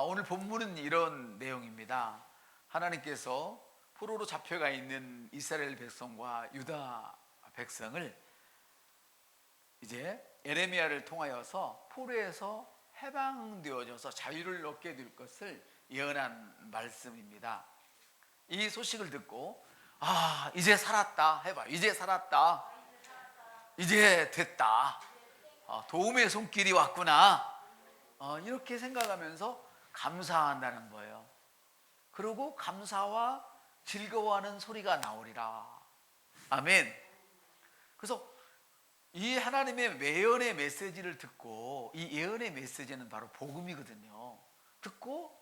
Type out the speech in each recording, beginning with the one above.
오늘 본문은 이런 내용입니다. 하나님께서 포로로 잡혀가 있는 이스라엘 백성과 유다 백성을 이제 에레미야를 통하여서 포로에서 해방되어져서 자유를 얻게 될 것을 예언한 말씀입니다. 이 소식을 듣고 이제 살았다 해봐. 이제 살았다. 이제 됐다. 도움의 손길이 왔구나. 이렇게 생각하면서 감사한다는 거예요. 그리고 감사와 즐거워하는 소리가 나오리라. 아멘. 그래서 이 하나님의 예언의 메시지를 듣고, 이 예언의 메시지는 바로 복음이거든요. 듣고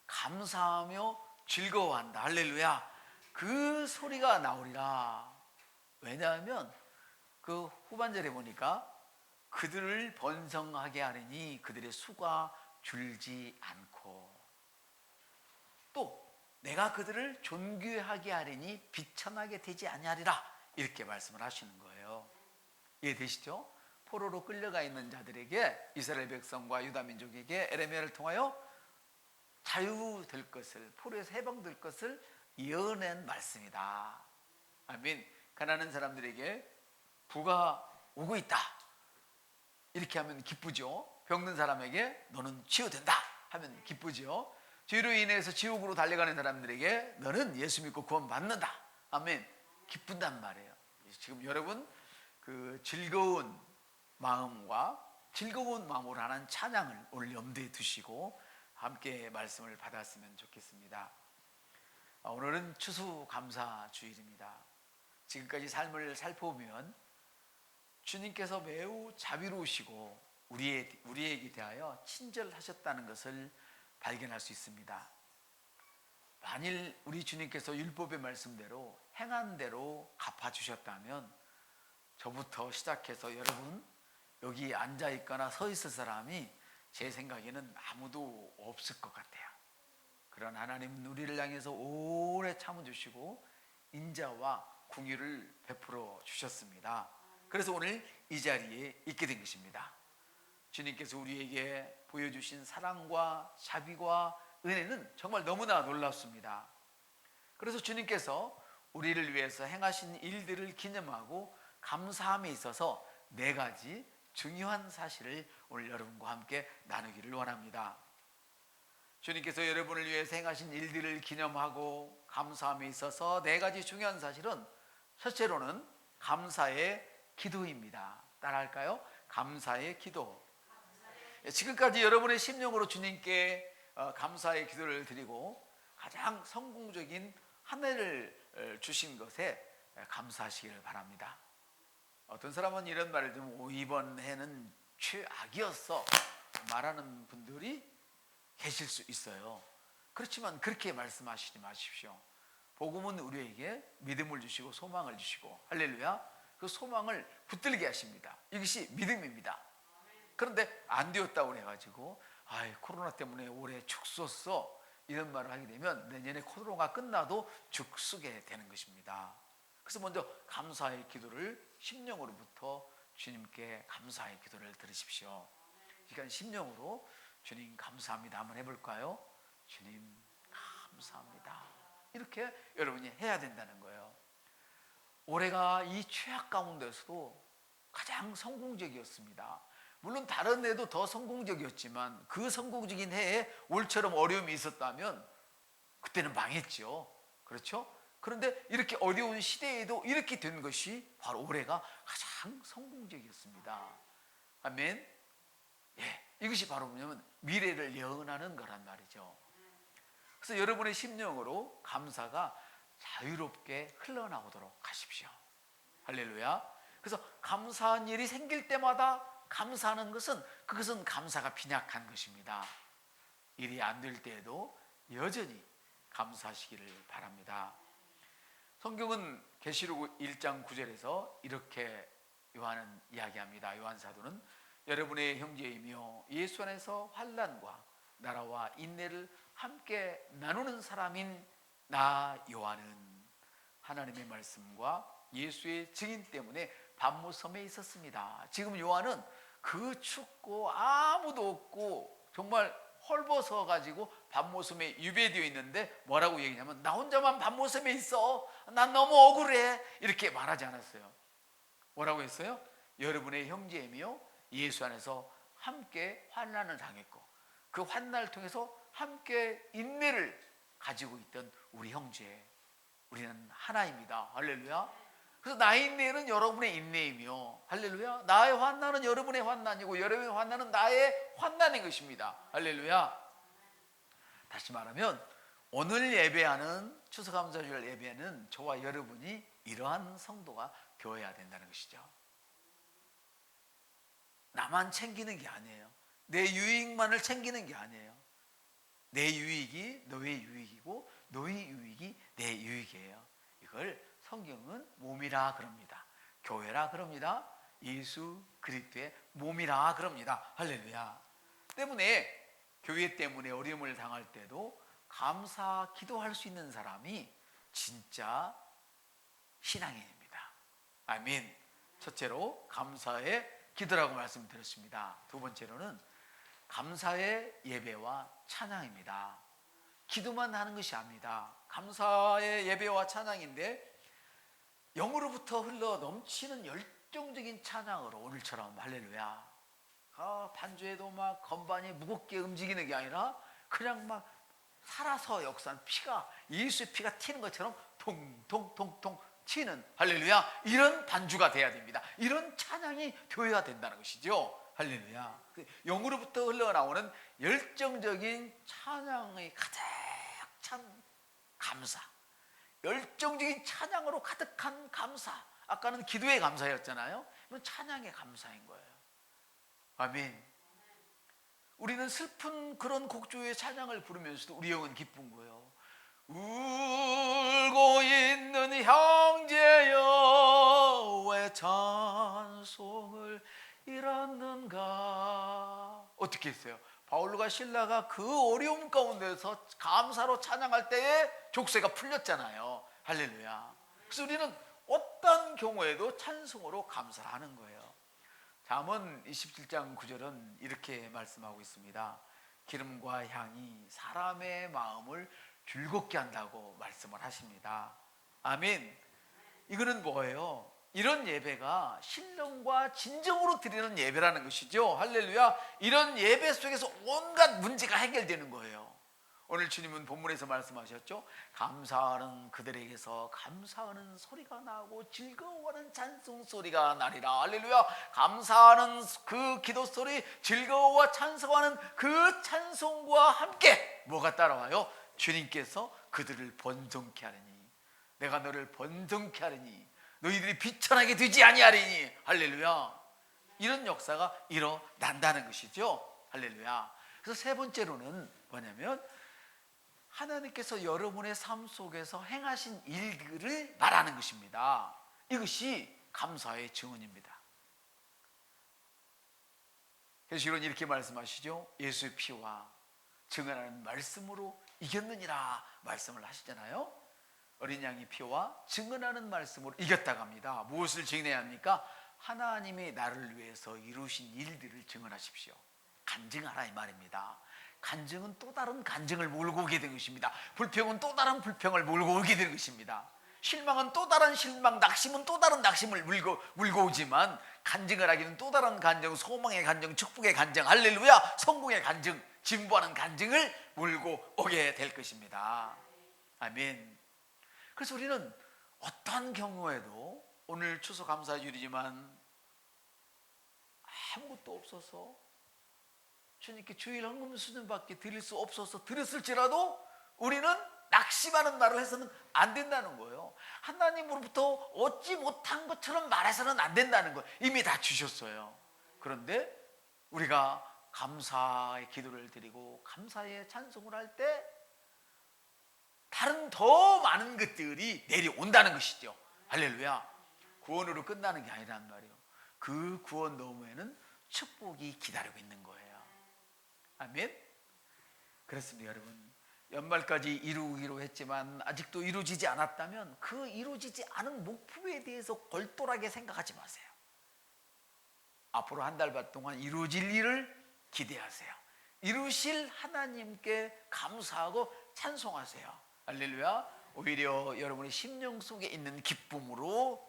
감사하며 즐거워한다. 할렐루야. 그 소리가 나오리라. 왜냐하면 그 후반절에 보니까 그들을 번성하게 하리니 그들의 수가 줄지 않고, 또 내가 그들을 존귀하게 하리니 비천하게 되지 아니하리라. 이렇게 말씀을 하시는 거예요. 이해되시죠? 포로로 끌려가 있는 자들에게, 이스라엘 백성과 유다 민족에게 에레미야를 통하여 자유될 것을, 포로에서 해방될 것을 예언한 말씀이다. 아멘. 가난한 사람들에게 부가 오고 있다 이렇게 하면 기쁘죠. 병든 사람에게 너는 치유된다 하면 기쁘죠. 죄로 인해서 지옥으로 달려가는 사람들에게 너는 예수 믿고 구원 받는다. 아멘. 기쁜단 말이에요. 지금 여러분 그 즐거운 마음과 즐거운 마음으로 하는 찬양을 오늘 염두에 두시고 함께 말씀을 받았으면 좋겠습니다. 오늘은 추수감사 주일입니다. 지금까지 삶을 살펴보면 주님께서 매우 자비로우시고 우리에게 대하여 친절하셨다는 것을 발견할 수 있습니다. 만일 우리 주님께서 율법의 말씀대로 행한 대로 갚아주셨다면 저부터 시작해서 여러분 여기 앉아 있거나 서 있을 사람이 제 생각에는 아무도 없을 것 같아요. 그런 하나님은 우리를 향해서 오래 참아주시고 인자와 공의를 베풀어 주셨습니다. 그래서 오늘 이 자리에 있게 된 것입니다. 주님께서 우리에게 보여주신 사랑과 자비와 은혜는 정말 너무나 놀랍습니다. 그래서 주님께서 우리를 위해서 행하신 일들을 기념하고 감사함에 있어서 4가지 중요한 사실을 오늘 여러분과 함께 나누기를 원합니다. 주님께서 여러분을 위해서 행하신 일들을 기념하고 감사함에 있어서 4가지 중요한 사실은, 첫째로는 감사의 기도입니다. 따라할까요? 감사의 기도. 지금까지 여러분의 심령으로 주님께 감사의 기도를 드리고 가장 성공적인 한 해를 주신 것에 감사하시기를 바랍니다. 어떤 사람은 이런 말을 좀 이번 해는 최악이었어 말하는 분들이 계실 수 있어요. 그렇지만 그렇게 말씀하시지 마십시오. 복음은 우리에게 믿음을 주시고 소망을 주시고, 할렐루야, 그 소망을 붙들게 하십니다. 이것이 믿음입니다. 그런데 안 되었다고 해가지고 코로나 때문에 올해 죽었어 이런 말을 하게 되면 내년에 코로나가 끝나도 죽게 되는 것입니다. 그래서 먼저 감사의 기도를 심령으로부터 주님께 감사의 기도를 드리십시오. 그러니까 심령으로 주님 감사합니다 한번 해볼까요? 주님 감사합니다. 이렇게 여러분이 해야 된다는 거예요. 올해가 이 최악 가운데서도 가장 성공적이었습니다. 물론 다른 해도 더 성공적이었지만 그 성공적인 해에 올처럼 어려움이 있었다면 그때는 망했죠. 그렇죠? 그런데 이렇게 어려운 시대에도 이렇게 된 것이 바로 올해가 가장 성공적이었습니다. 아멘. 이것이 바로 뭐냐면 미래를 예언하는 거란 말이죠. 그래서 여러분의 심령으로 감사가 자유롭게 흘러나오도록 하십시오. 할렐루야. 그래서 감사한 일이 생길 때마다 감사하는 것은, 그것은 감사가 빈약한 것입니다. 일이 안 될 때에도 여전히 감사하시기를 바랍니다. 성경은 계시록 1장 9절에서 이렇게 요한은 이야기합니다. 요한 사도는 여러분의 형제이며 예수 안에서 환난과 나라와 인내를 함께 나누는 사람인 나 요한은 하나님의 말씀과 예수의 증인 때문에 pat모섬에 있었습니다. 지금 요한은 그 춥고 아무도 없고 정말 헐벗어 가지고 밤모섬에 유배되어 있는데 뭐라고 얘기냐면 나 혼자만 밤모섬에 있어. 난 너무 억울해. 이렇게 말하지 않았어요. 뭐라고 했어요? 여러분의 형제이며 예수 안에서 함께 환난을 당했고 그 환난을 통해서 함께 인내를 가지고 있던 우리 형제, 우리는 하나입니다. 할렐루야. 그래서 나의 인내는 여러분의 인내이며 할렐루야, 나의 환난은 여러분의 환난이고 여러분의 환난은 나의 환난인 것입니다. 할렐루야. 다시 말하면 오늘 예배하는 추수감사주일 예배는 저와 여러분이 이러한 성도가 되어야 된다는 것이죠. 나만 챙기는 게 아니에요. 내 유익만을 챙기는 게 아니에요. 내 유익이 너의 유익이고 너의 유익이 내 유익이에요. 이걸 성경은 몸이라 그럽니다. 교회라 그럽니다. 예수 그리스도의 몸이라 그럽니다. 할렐루야. 때문에 교회 때문에 어려움을 당할 때도 감사 기도할 수 있는 사람이 진짜 신앙인입니다. 아멘. 첫째로 감사의 기도라고 말씀드렸습니다. 두 번째로는 감사의 예배와 찬양입니다. 기도만 하는 것이 아닙니다. 감사의 예배와 찬양인데 영으로부터 흘러 넘치는 열정적인 찬양으로 오늘처럼 할렐루야. 반주에도 막 건반이 무겁게 움직이는 게 아니라 그냥 막 살아서 역사한 피가 예수의 피가 튀는 것처럼 통통통통 튀는 할렐루야. 이런 반주가 돼야 됩니다. 이런 찬양이 되어야 된다는 것이죠. 할렐루야. 영으로부터 흘러나오는 열정적인 찬양의 가득 찬 감사, 열정적인 찬양으로 가득한 감사. 아까는 기도의 감사였잖아요. 이건 찬양의 감사인 거예요. 아멘. 우리는 슬픈 그런 곡조의 찬양을 부르면서도 우리 영은 기쁜 거예요. 울고 있는 형제여 왜 찬송을 잃었는가. 어떻게 했어요? 바울과 실라가 그 어려움 가운데서 감사로 찬양할 때에 족쇄가 풀렸잖아요. 할렐루야. 그래서 우리는 어떤 경우에도 찬송으로 감사를 하는 거예요. 잠언 27장 9절은 이렇게 말씀하고 있습니다. 기름과 향이 사람의 마음을 즐겁게 한다고 말씀을 하십니다. 아멘. 이거는 뭐예요? 이런 예배가 신령과 진정으로 드리는 예배라는 것이죠. 할렐루야. 이런 예배 속에서 온갖 문제가 해결되는 거예요. 오늘 주님은 본문에서 말씀하셨죠. 감사하는 그들에게서 감사하는 소리가 나고 즐거워하는 찬송 소리가 나리라. 할렐루야. 감사하는 그 기도 소리, 즐거워와 찬송하는 그 찬송과 함께 뭐가 따라와요? 주님께서 그들을 번성케 하리니, 내가 너를 번성케 하리니, 너희들이 비천하게 되지 아니하리니. 할렐루야. 이런 역사가 일어난다는 것이죠. 할렐루야. 그래서 세 번째로는 뭐냐면 하나님께서 여러분의 삶 속에서 행하신 일들을 말하는 것입니다. 이것이 감사의 증언입니다. 그래서 이렇게 말씀하시죠. 예수의 피와 증언하는 말씀으로 이겼느니라 말씀을 하시잖아요. 어린 양의 피와 증언하는 말씀으로 이겼다고 합니다. 무엇을 증언해야 합니까? 하나님이 나를 위해서 이루신 일들을 증언하십시오. 간증하라 이 말입니다. 간증은 또 다른 간증을 몰고 오게 된 것입니다. 불평은 또 다른 불평을 몰고 오게 된 것입니다. 실망은 또 다른 실망, 낙심은 또 다른 낙심을 물고 오지만 간증을 하기는 또 다른 간증, 소망의 간증, 축복의 간증, 할렐루야, 성공의 간증, 진보하는 간증을 몰고 오게 될 것입니다. 아멘. 그래서 우리는 어떠한 경우에도 오늘 추수감사주일이지만 아무것도 없어서 주님께 주일 헌금 수준밖에 드릴 수 없어서 드렸을지라도 우리는 낙심하는 말을 해서는 안 된다는 거예요. 하나님으로부터 얻지 못한 것처럼 말해서는 안 된다는 거예요. 이미 다 주셨어요. 그런데 우리가 감사의 기도를 드리고 감사의 찬송을 할 때 다른 더 많은 것들이 내려온다는 것이죠. 할렐루야. 구원으로 끝나는 게 아니란 말이에요. 그 구원 너머에는 축복이 기다리고 있는 거예요. 아멘. 그렇습니다. 여러분, 연말까지 이루기로 했지만 아직도 이루어지지 않았다면 그 이루어지지 않은 목표에 대해서 골똘하게 생각하지 마세요. 앞으로 한 달 반 동안 이루어질 일을 기대하세요. 이루실 하나님께 감사하고 찬송하세요. 할렐루야. 오히려 여러분의 심령 속에 있는 기쁨으로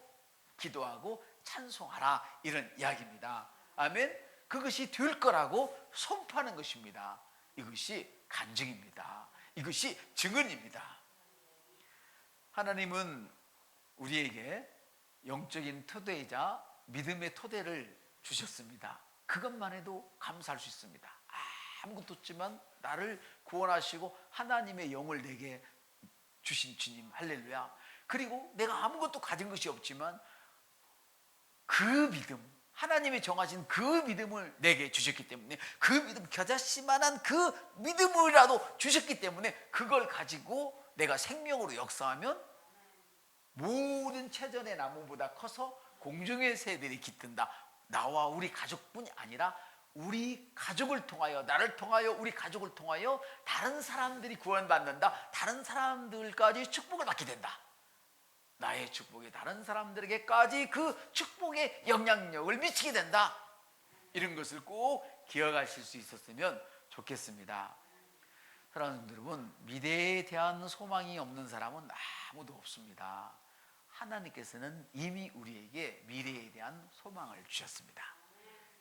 기도하고 찬송하라, 이런 이야기입니다. 아멘. 그것이 될 거라고 선포하는 것입니다. 이것이 간증입니다. 이것이 증언입니다. 하나님은 우리에게 영적인 토대이자 믿음의 토대를 주셨습니다. 그것만 해도 감사할 수 있습니다. 아무것도 없지만 나를 구원하시고 하나님의 영을 내게 주신 주님, 할렐루야. 그리고 내가 아무것도 가진 것이 없지만 그 믿음, 하나님이 정하신 그 믿음을 내게 주셨기 때문에, 그 믿음, 겨자씨만한 그 믿음이라도 주셨기 때문에 그걸 가지고 내가 생명으로 역사하면 모든 채전의 나무보다 커서 공중의 새들이 깃든다. 나와 우리 가족뿐이 아니라 우리 가족을 통하여, 나를 통하여, 우리 가족을 통하여 다른 사람들이 구원받는다. 다른 사람들까지 축복을 받게 된다. 나의 축복이 다른 사람들에게까지 그 축복의 영향력을 미치게 된다. 이런 것을 꼭 기억하실 수 있었으면 좋겠습니다. 사랑하는 여러분, 미래에 대한 소망이 없는 사람은 아무도 없습니다. 하나님께서는 이미 우리에게 미래에 대한 소망을 주셨습니다.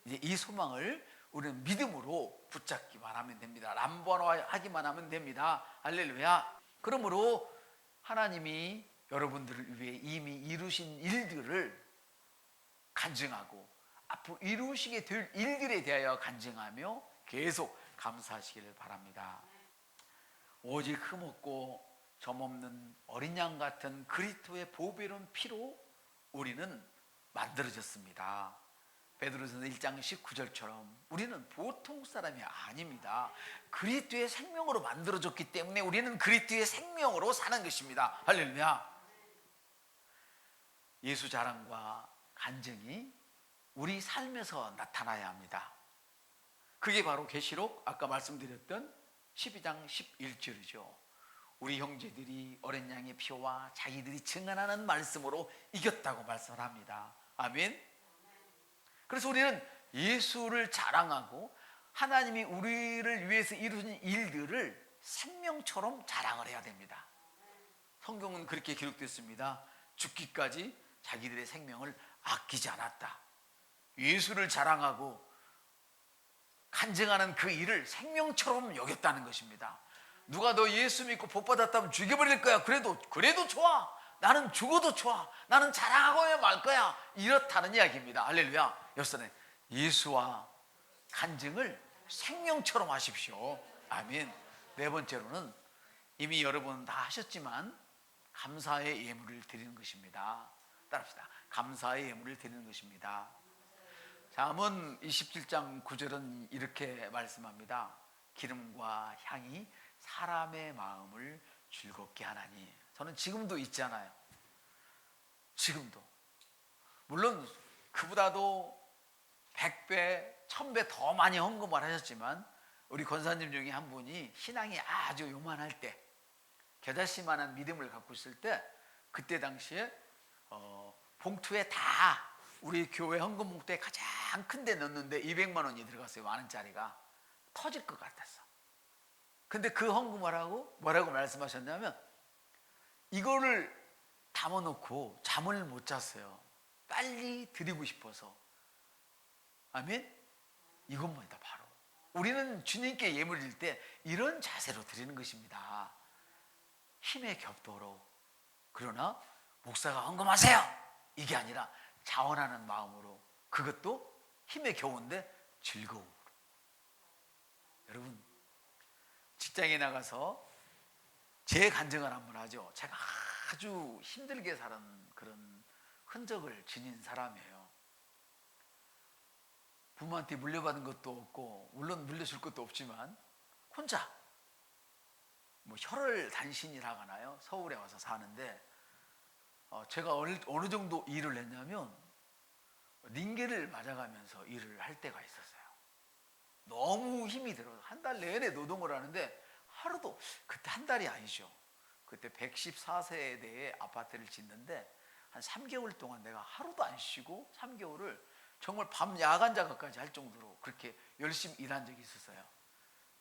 이제 이 소망을 우리는 믿음으로 붙잡기만 하면 됩니다. 람보하기만 하면 됩니다. 할렐루야. 그러므로 하나님이 여러분들을 위해 이미 이루신 일들을 간증하고 앞으로 이루시게 될 일들에 대하여 간증하며 계속 감사하시기를 바랍니다. 오직 흠없고 점없는 어린 양 같은 그리스도의 보배로운 피로 우리는 만들어졌습니다. 베드로전서 1장 19절처럼 우리는 보통 사람이 아닙니다. 그리스도의 생명으로 만들어졌기 때문에 우리는 그리스도의 생명으로 사는 것입니다. 할렐루야. 예수 자랑과 간증이 우리 삶에서 나타나야 합니다. 그게 바로 계시록 아까 말씀드렸던 12장 11절이죠. 우리 형제들이 어린 양의 피와 자기들이 증언하는 말씀으로 이겼다고 말씀을 합니다. 아멘. 그래서 우리는 예수를 자랑하고 하나님이 우리를 위해서 이루신 일들을 생명처럼 자랑을 해야 됩니다. 성경은 그렇게 기록됐습니다. 죽기까지 자기들의 생명을 아끼지 않았다. 예수를 자랑하고 간증하는 그 일을 생명처럼 여겼다는 것입니다. 누가 너 예수 믿고 복 받았다면 죽여버릴 거야. 그래도 좋아. 나는 죽어도 좋아. 나는 자랑하고야 말 거야. 이렇다는 이야기입니다. 할렐루야. 여러분, 예수와 간증을 생명처럼 하십시오. 아멘. 네 번째로는 이미 여러분 다 하셨지만 감사의 예물을 드리는 것입니다. 따라합시다. 감사의 예물을 드리는 것입니다. 잠언 27장 9절은 이렇게 말씀합니다. 기름과 향이 사람의 마음을 즐겁게 하나니. 저는 지금도 있잖아요. 지금도. 물론 그보다도 100배, 1000배 더 많이 헌금을 하셨지만 우리 권사님 중에 한 분이 신앙이 아주 요만할 때, 겨자씨만한 믿음을 갖고 있을 때, 그때 당시에 봉투에 다 우리 교회 헌금 봉투에 가장 큰 데 넣었는데 200만 원이 들어갔어요. 만원짜리가. 터질 것 같았어. 근데 그 헌금을 하고 뭐라고 말씀하셨냐면 이거를 담아놓고 잠을 못 잤어요. 빨리 드리고 싶어서. 아멘? 이것만이다. 바로 우리는 주님께 예물 드릴 때 이런 자세로 드리는 것입니다. 힘에 겹도록. 그러나 목사가 헌금하세요 이게 아니라 자원하는 마음으로, 그것도 힘에 겨운데 즐거움으로. 여러분, 직장에 나가서 제 간증을 한번 하죠. 제가 아주 힘들게 살은 그런 흔적을 지닌 사람이에요. 부모한테 물려받은 것도 없고, 물론 물려줄 것도 없지만 혼자 혈혈단신이라고 하나요? 서울에 와서 사는데 제가 어느 정도 일을 했냐면 링게를 맞아가면서 일을 할 때가 있었어요. 너무 힘이 들어서 한 달 내내 노동을 하는데 하루도, 그때 한 달이 아니죠. 그때 114세대의 대해 아파트를 짓는데 한 3개월 동안 내가 하루도 안 쉬고 3개월을 정말 밤 야간 작업까지 할 정도로 그렇게 열심히 일한 적이 있었어요.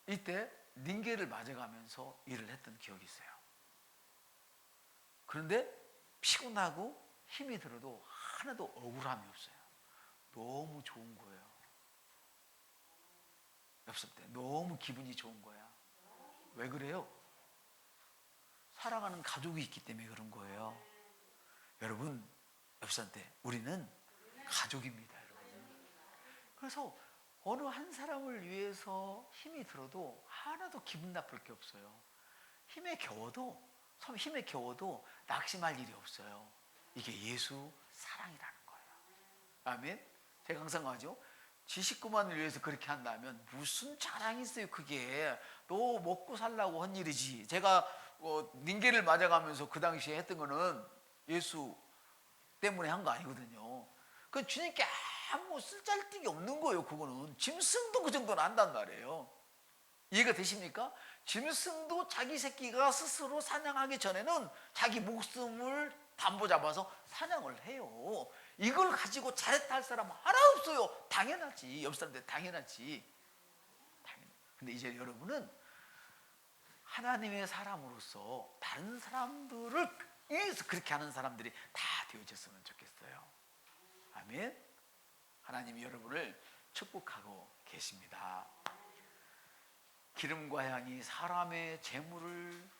이때 닌게를 맞아가면서 일을 했던 기억이 있어요. 그런데 피곤하고 힘이 들어도 하나도 억울함이 없어요. 너무 좋은 거예요. 옆설 때 너무 기분이 좋은 거야. 왜 그래요? 사랑하는 가족이 있기 때문에 그런 거예요. 여러분, 옆설 때 우리는 가족입니다, 여러분. 그래서 어느 한 사람을 위해서 힘이 들어도 하나도 기분 나쁠 게 없어요. 힘에 겨워도 낙심할 일이 없어요. 이게 예수 사랑이라는 거예요. 아멘. 제가 항상 하죠. 지 식구만을 위해서 그렇게 한다면 무슨 자랑이 있어요. 그게 너 먹고 살라고 한 일이지. 제가 닌게를 맞아가면서 그 당시에 했던 거는 예수 때문에 한 거 아니거든요. 그 주님께 아무 쓸데기 없는 거예요. 그거는 짐승도 그 정도는 안단 말이에요. 이해가 되십니까? 짐승도 자기 새끼가 스스로 사냥하기 전에는 자기 목숨을 담보 잡아서 사냥을 해요. 이걸 가지고 잘했다 할 사람 하나 없어요. 당연하지. 옆 사람들 당연하지. 근데 이제 여러분은 하나님의 사람으로서 다른 사람들을 위해서 그렇게 하는 사람들이 다 되어졌으면 좋겠어요. 아멘. 하나님이 여러분을 축복하고 계십니다. 기름과 향이 사람의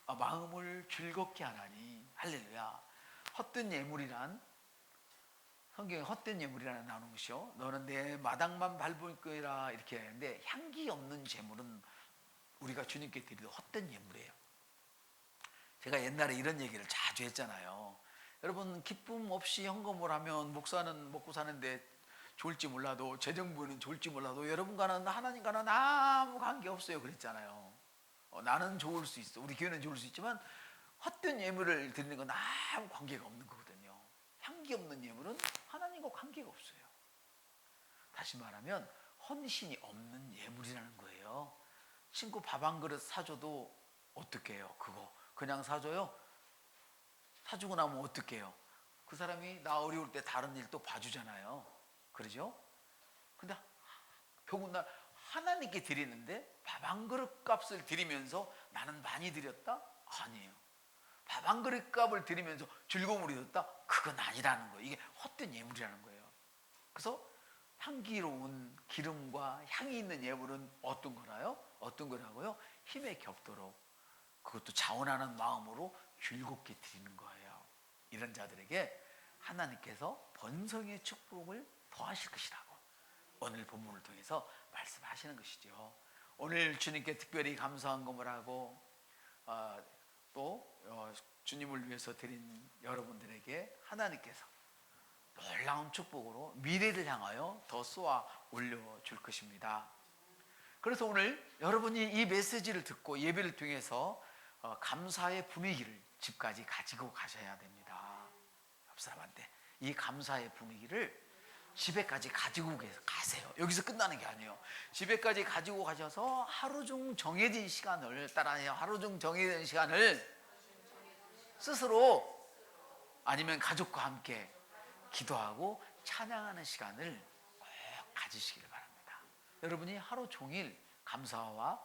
마음을 즐겁게 하나니. 할렐루야. 헛된 예물이란, 성경에 헛된 예물이라는 나오는 것이요, 너는 내 마당만 밟을 거라 이렇게 하는데, 향기 없는 제물은 우리가 주님께 드리는 헛된 예물이에요. 제가 옛날에 이런 얘기를 자주 했잖아요. 여러분, 기쁨 없이 헌금을 하면 목사는 먹고 사는데 좋을지 몰라도, 재정부는 좋을지 몰라도 여러분과는, 하나님과는 아무 관계 없어요 그랬잖아요. 나는 좋을 수 있어, 우리 교회는 좋을 수 있지만 헛된 예물을 드리는 건 아무 관계가 없는 거거든요. 향기 없는 예물은 하나님과 관계가 없어요. 다시 말하면 헌신이 없는 예물이라는 거예요. 친구 밥 한 그릇 사줘도 어떻게 해요? 그거 그냥 사줘요? 사주고 나면 어떻게 해요? 그 사람이 나 어려울 때 다른 일 또 봐주잖아요. 그러죠? 근데 더군다나 하나님께 드리는데 밥 한 그릇 값을 드리면서 나는 많이 드렸다? 아니에요. 밥 한 그릇 값을 드리면서 즐거움을 얻었다? 그건 아니라는 거예요. 이게 헛된 예물이라는 거예요. 그래서 향기로운 기름과 향이 있는 예물은 어떤 거라요? 어떤 거라고요? 힘에 겹도록, 그것도 자원하는 마음으로 즐겁게 드리는 거예요. 이런 자들에게 하나님께서 번성의 축복을 더하실 것이라고 오늘 본문을 통해서 말씀하시는 것이죠. 오늘 주님께 특별히 감사헌금을 하고 또 주님을 위해서 드린 여러분들에게 하나님께서 놀라운 축복으로 미래를 향하여 더 쏘아 올려줄 것입니다. 그래서 오늘 여러분이 이 메시지를 듣고 예배를 통해서 감사의 분위기를 집까지 가지고 가셔야 됩니다. 옆 사람한테 이 감사의 분위기를 집에까지 가지고 가세요. 여기서 끝나는 게 아니에요. 집에까지 가지고 가셔서 하루 중 정해진 시간을, 따라해요, 하루 중 정해진 시간을 스스로 아니면 가족과 함께 기도하고 찬양하는 시간을 꼭 가지시기를 바랍니다. 여러분이 하루 종일 감사와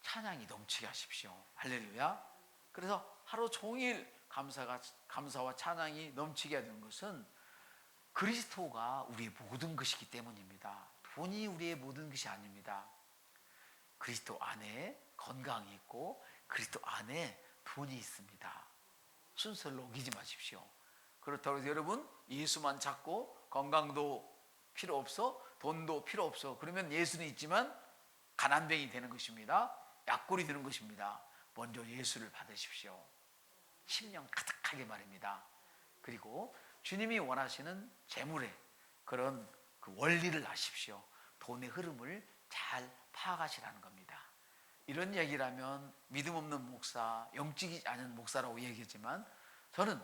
찬양이 넘치게 하십시오. 할렐루야. 그래서 하루 종일 감사와 찬양이 넘치게 하는 것은 그리스도가 우리의 모든 것이기 때문입니다. 돈이 우리의 모든 것이 아닙니다. 그리스도 안에 건강이 있고 그리스도 안에 돈이 있습니다. 순서를 어기지 마십시오. 그렇다고 해서 여러분 예수만 찾고 건강도 필요 없어, 돈도 필요 없어, 그러면 예수는 있지만 가난뱅이 되는 것입니다. 약골이 되는 것입니다. 먼저 예수를 받으십시오. 심령 가득하게 말입니다. 그리고 주님이 원하시는 재물의 그런 그 원리를 아십시오. 돈의 흐름을 잘 파악하시라는 겁니다. 이런 얘기라면 믿음 없는 목사, 영적이지 않은 목사라고 얘기했지만, 저는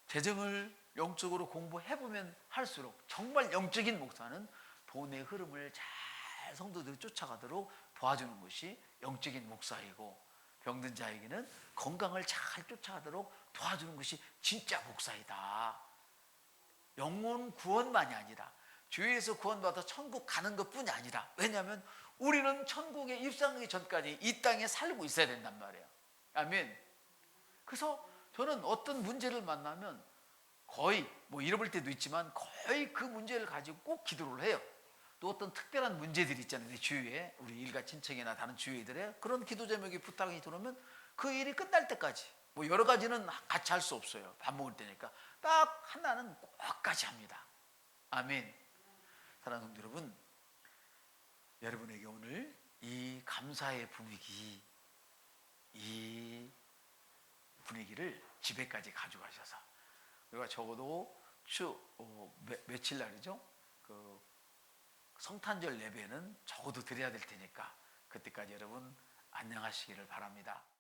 재정을 영적으로 공부해보면 할수록 정말 영적인 목사는 돈의 흐름을 잘 성도들이 쫓아가도록 도와주는 것이 영적인 목사이고, 병든 자에게는 건강을 잘 쫓아가도록 도와주는 것이 진짜 목사이다. 영혼 구원만이 아니라 죄에서 구원받아 천국 가는 것뿐이 아니라, 왜냐하면 우리는 천국에 입성하기 전까지 이 땅에 살고 있어야 된단 말이에요. 아멘. 그래서 저는 어떤 문제를 만나면 거의 뭐 잃어볼 때도 있지만 거의 그 문제를 가지고 꼭 기도를 해요. 또 어떤 특별한 문제들이 있잖아요. 내 주위에 우리 일가 친척이나 다른 주위들에 그런 기도 제목이 부탁이 들어오면 그 일이 끝날 때까지 뭐 여러 가지는 같이 할 수 없어요. 밥 먹을 때니까 딱 하나는 꼭까지 합니다. 아멘. 사랑하는 성도 여러분, 여러분에게 오늘 이 감사의 분위기, 이 분위기를 집에까지 가져가셔서 우리가 적어도 며칠 날이죠? 그 성탄절 예배는 적어도 드려야 될 테니까 그때까지 여러분 안녕하시기를 바랍니다.